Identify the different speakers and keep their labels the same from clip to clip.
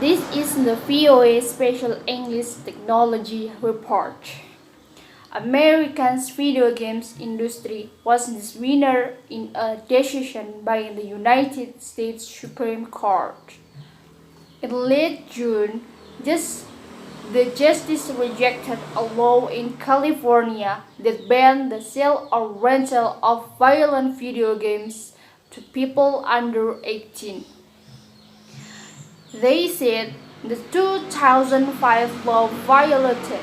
Speaker 1: This is the VOA Special English Technology Report. America's video games industry was the winner in a decision by the United States Supreme Court. In late June, the justice rejected a law in California that banned the sale or rental of violent video games to people under 18. They said the 2005 law violated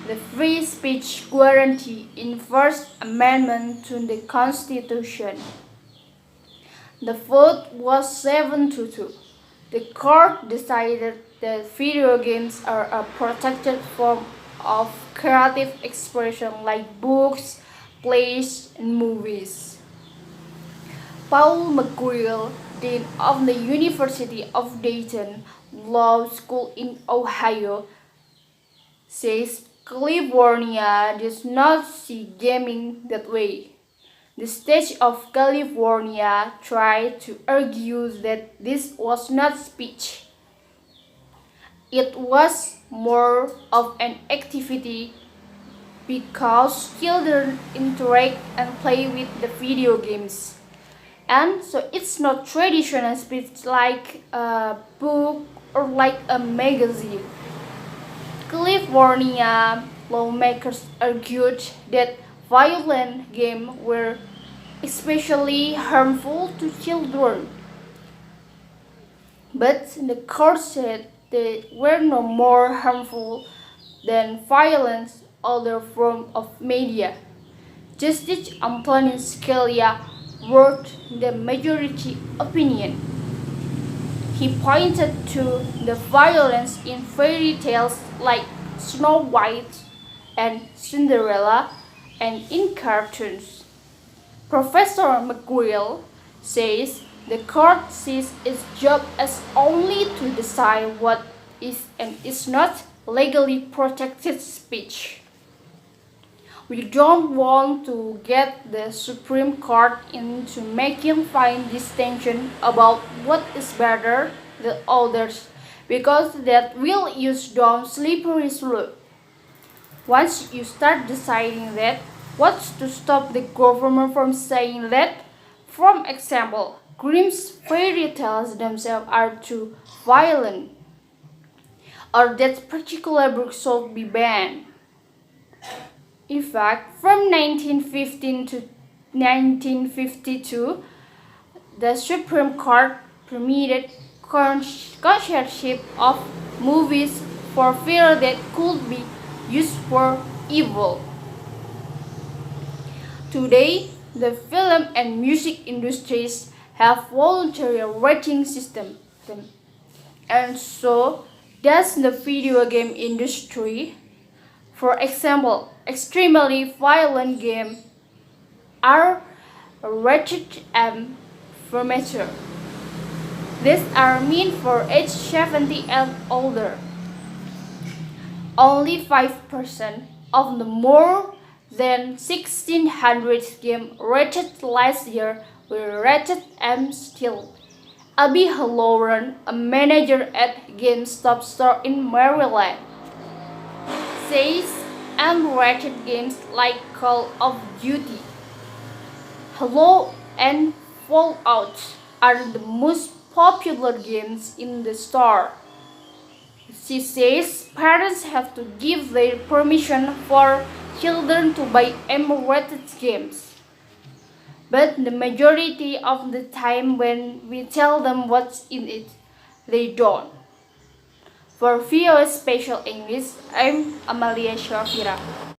Speaker 1: the free speech guarantee in First Amendment to the Constitution. The vote was 7-2. The court decided that video games are a protected form of creative expression like books, plays, and movies. Paul McGreal, Dean of the University of Dayton Law School in Ohio, says California does not see gaming that way. The state of California tried to argue that this was not speech. It was more of an activity because children interact and play with the video games. And so it's not traditional speech like a book or like a magazine. California lawmakers argued that violent games were especially harmful to children. But the court said they were no more harmful than violence other forms of media. Justice Antonin Scalia wrote the majority opinion. He pointed to the violence in fairy tales like Snow White and Cinderella and in cartoons. Professor McGreal says the court sees its job as only to decide what is and is not legally protected speech. We don't want to get the Supreme Court into making fine distinction about what is better than others, because that will use down slippery slope. Once you start deciding that, what's to stop the government from saying that? For example, Grimm's fairy tales themselves are too violent, or that particular book should be banned. In fact, from 1915 to 1952, the Supreme Court permitted censorship of movies for fear that could be used for evil. Today, the film and music industries have voluntary rating systems, and so does the video game industry. For example, extremely violent games are rated M for mature. These are meant for age 70 and older. Only 5% of the more than 1,600 games rated last year were rated M still. Abby Halloran, a manager at GameStop store in Maryland, says M-rated games like Call of Duty, Halo, and Fallout are the most popular games in the store. She says parents have to give their permission for children to buy M-rated games. But the majority of the time when we tell them what's in it, they don't. For VOA Special English, I'm Amalia Shafira.